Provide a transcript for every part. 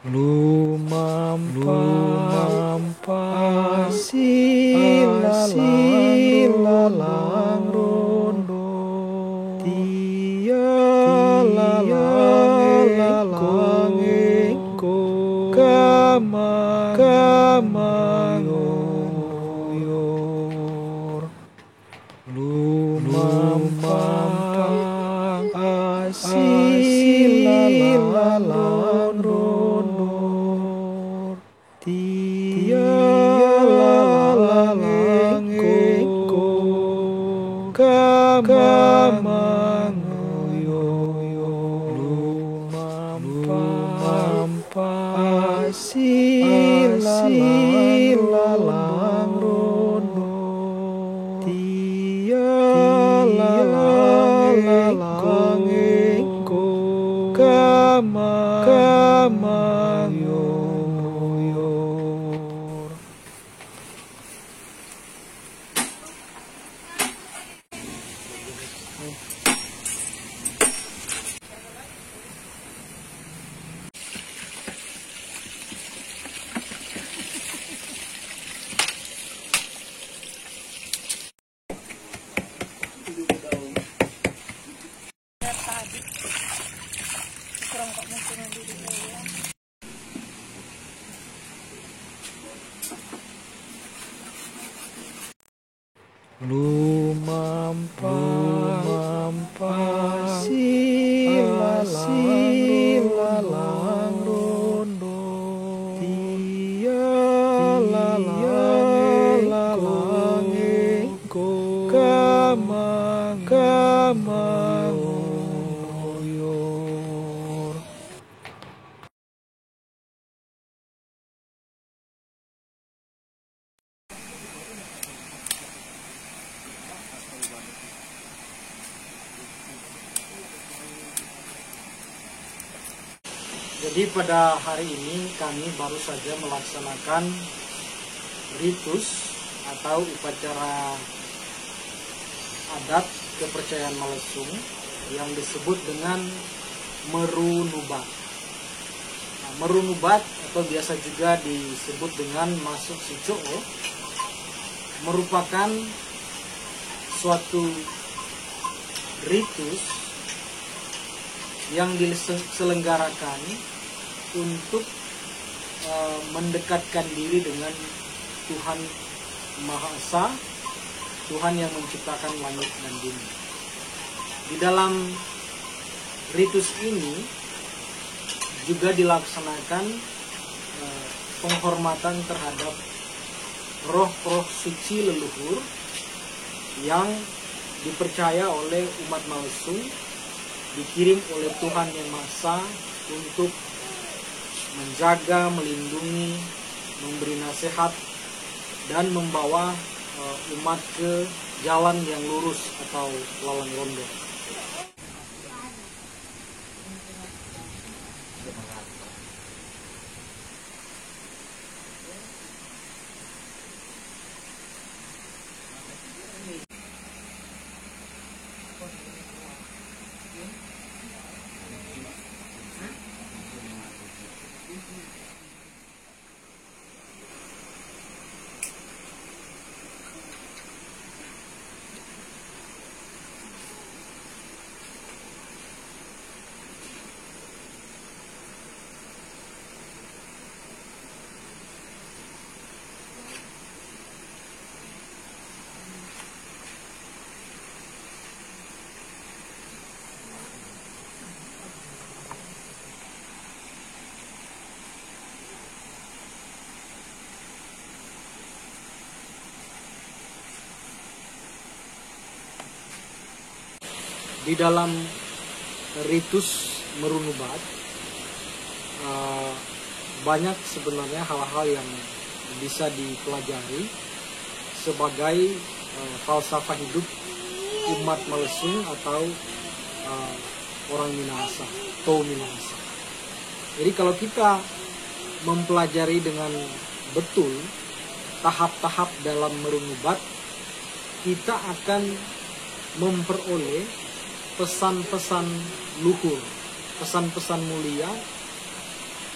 Lumampa silalang rondo tialalang engko kamayor lumampa silalang rondo tialalang engko kamangoyo lumampa silalang rondo tialalang engko kamangoyo. Lumampa silalang rondo tialalang engko kamangoyor. Jadi pada hari ini kami baru saja melaksanakan ritus atau upacara adat kepercayaan Malesung yang disebut dengan merunubat. Nah, merunubat atau biasa juga disebut dengan masuk sucoo merupakan suatu ritus yang diselenggarakan untuk mendekatkan diri dengan Tuhan Maha Esa, Tuhan yang menciptakan langit dan bumi. Di dalam ritus ini juga dilaksanakan penghormatan terhadap roh-roh suci leluhur yang dipercaya oleh umat Malesung, dikirim oleh Tuhan Yang Maha Esa untuk menjaga, melindungi, memberi nasihat, dan membawa umat ke jalan yang lurus atau lalang rondo. Di dalam ritus merunubat banyak sebenarnya hal-hal yang bisa dipelajari sebagai falsafah hidup umat Malesung atau orang Minahasa, Tou Minahasa. Jadi kalau kita mempelajari dengan betul tahap-tahap dalam merunubat, kita akan memperoleh pesan-pesan luhur, pesan-pesan mulia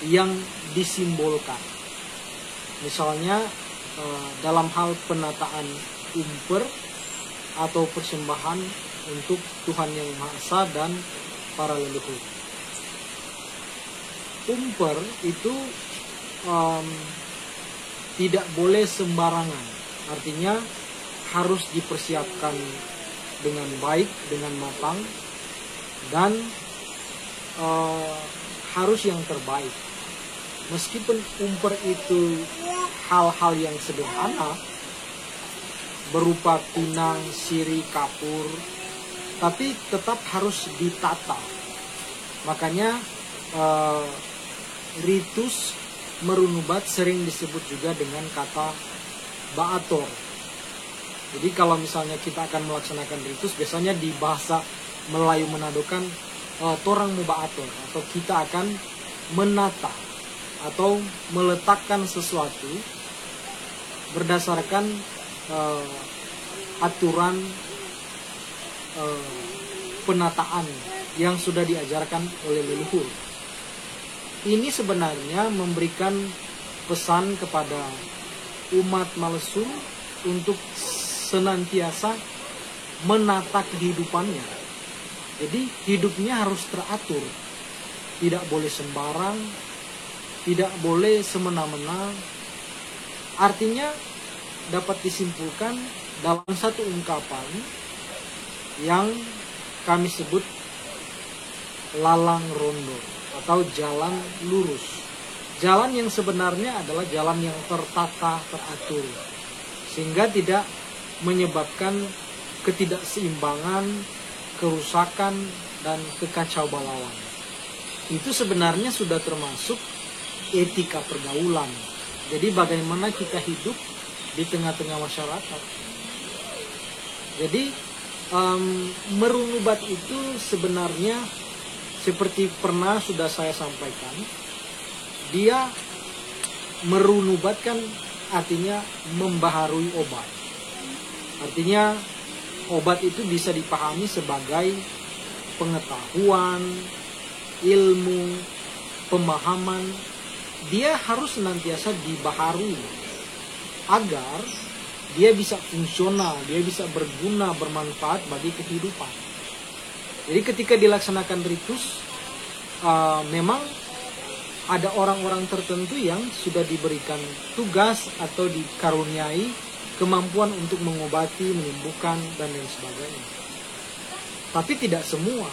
yang disimbolkan. Misalnya dalam hal penataan umper atau persembahan untuk Tuhan Yang Maha Esa dan para leluhur. Umper itu tidak boleh sembarangan, artinya harus dipersiapkan dengan baik, dengan matang, dan harus yang terbaik. Meskipun umper itu hal-hal yang sederhana, berupa pinang, sirih, kapur, tapi tetap harus ditata. Makanya ritus merunubat sering disebut juga dengan kata baator. Jadi kalau misalnya kita akan melaksanakan ritus, biasanya di bahasa Melayu Manado kan torang mu baator, atau kita akan menata atau meletakkan sesuatu berdasarkan aturan penataan yang sudah diajarkan oleh leluhur. Ini sebenarnya memberikan pesan kepada umat Malesung untuk senantiasa menata kehidupannya. Jadi hidupnya harus teratur, tidak boleh sembarang, tidak boleh semena-mena. Artinya dapat disimpulkan dalam satu ungkapan yang kami sebut lalang rondo atau jalan lurus. Jalan yang sebenarnya adalah jalan yang tertata, teratur, sehingga tidak menyebabkan ketidakseimbangan, kerusakan, dan kekacaubalauan. Itu sebenarnya sudah termasuk etika pergaulan. Jadi bagaimana kita hidup di tengah-tengah masyarakat. Jadi merunubat itu sebenarnya seperti pernah sudah saya sampaikan, dia merunubatkan artinya membaharui obat. Artinya obat itu bisa dipahami sebagai pengetahuan, ilmu, pemahaman. Dia harus senantiasa dibaharui agar dia bisa fungsional, dia bisa berguna, bermanfaat bagi kehidupan. Jadi ketika dilaksanakan ritus, memang ada orang-orang tertentu yang sudah diberikan tugas atau dikaruniai kemampuan untuk mengobati, menyembuhkan, dan lain sebagainya. Tapi tidak semua.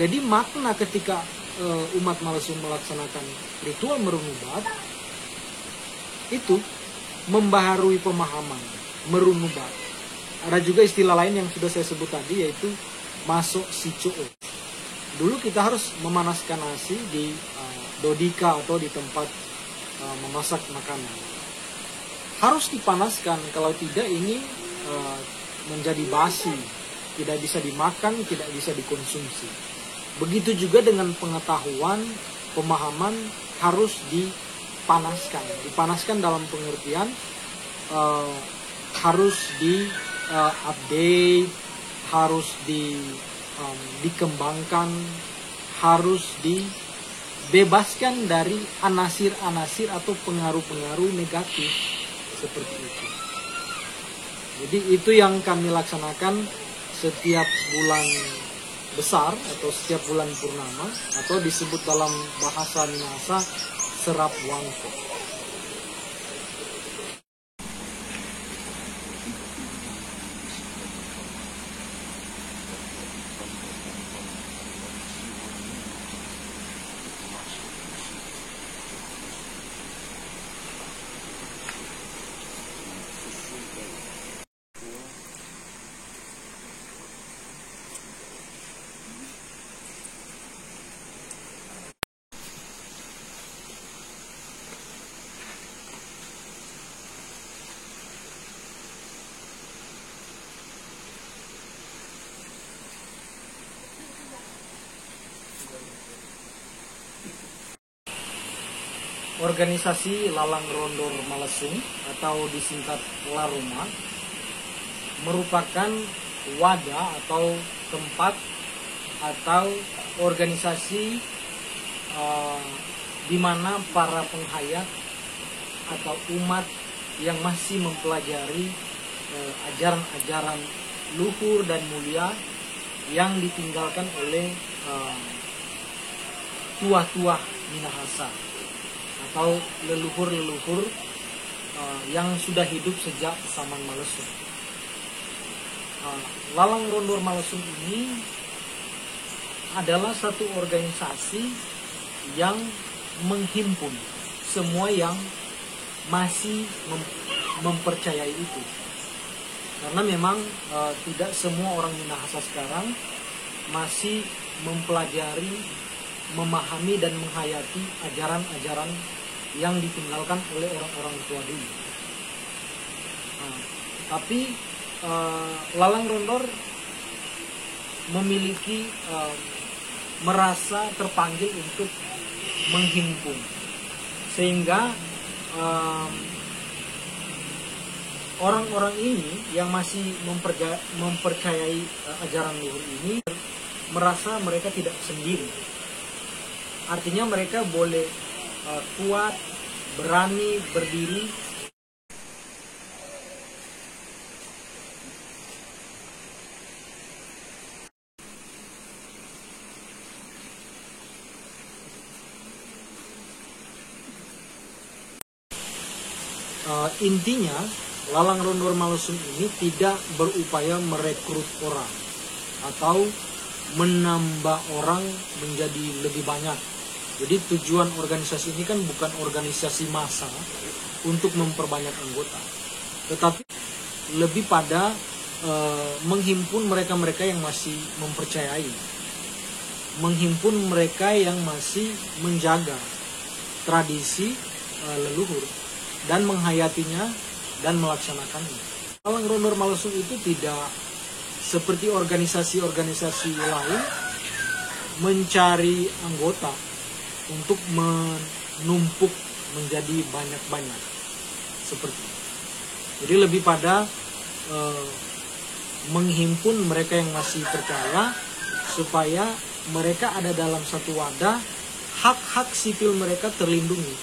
Jadi makna ketika umat Malesung melaksanakan ritual merunubat, itu membaharui pemahaman, merunubat. Ada juga istilah lain yang sudah saya sebut tadi, yaitu masuk sicuo. Dulu kita harus memanaskan nasi di dodika atau di tempat memasak makanan. Harus dipanaskan, kalau tidak ini menjadi basi, tidak bisa dimakan, tidak bisa dikonsumsi. Begitu juga dengan pengetahuan, pemahaman harus dipanaskan. Dipanaskan dalam pengertian harus di-update, harus dikembangkan, harus dibebaskan dari anasir-anasir atau pengaruh-pengaruh negatif seperti itu. Jadi itu yang kami laksanakan setiap bulan besar atau setiap bulan purnama, atau disebut dalam bahasa Minahasa serap wangko. Organisasi Lalang Rondor Malesung atau disingkat Laruma merupakan wadah atau tempat atau organisasi di mana para penghayat atau umat yang masih mempelajari ajaran-ajaran luhur dan mulia yang ditinggalkan oleh tua-tua Minahasa atau leluhur-leluhur yang sudah hidup sejak zaman Malesung. Lalang Rondor Malesung ini adalah satu organisasi yang menghimpun semua yang masih mempercayai itu. Karena memang tidak semua orang Minahasa sekarang masih mempelajari, memahami dan menghayati ajaran-ajaran yang ditinggalkan oleh orang-orang tua dulu. Tapi Lalang Rondor memiliki merasa terpanggil untuk menghimpun, sehingga orang-orang ini yang masih mempercayai ajaran luhur ini merasa mereka tidak sendiri. Artinya mereka boleh kuat, berani berdiri. Intinya Lalang Rondor Malesung ini tidak berupaya merekrut orang atau menambah orang menjadi lebih banyak. Jadi tujuan organisasi ini kan bukan organisasi massa untuk memperbanyak anggota, tetapi lebih pada menghimpun mereka-mereka yang masih mempercayai, menghimpun mereka yang masih menjaga tradisi leluhur dan menghayatinya dan melaksanakannya. Lalang Rondor Malesung itu tidak seperti organisasi-organisasi lain mencari anggota untuk menumpuk menjadi banyak-banyak seperti itu. Jadi lebih pada menghimpun mereka yang masih percaya supaya mereka ada dalam satu wadah, hak-hak sipil mereka terlindungi,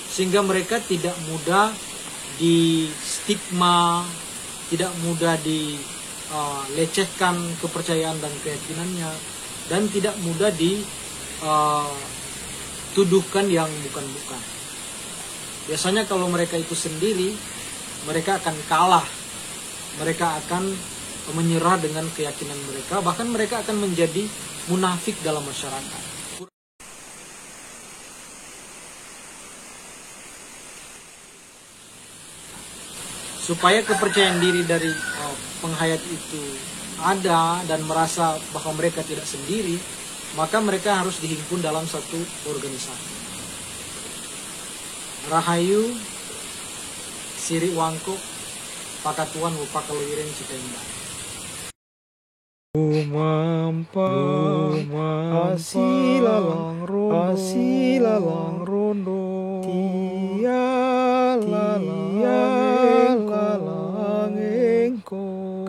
sehingga mereka tidak mudah di stigma, tidak mudah dilecehkan kepercayaan dan keyakinannya, dan tidak mudah dituduhkan yang bukan-bukan. Biasanya kalau mereka itu sendiri, mereka akan kalah, mereka akan menyerah dengan keyakinan mereka, bahkan mereka akan menjadi munafik dalam masyarakat. Supaya kepercayaan diri dari penghayat itu ada dan merasa bahwa mereka tidak sendiri, maka mereka harus dihimpun dalam satu organisasi. Rahayu, Siri Wangko, Pakatuan Wupakaluiren Citembang. Asilalang rondo, tia lalang engko.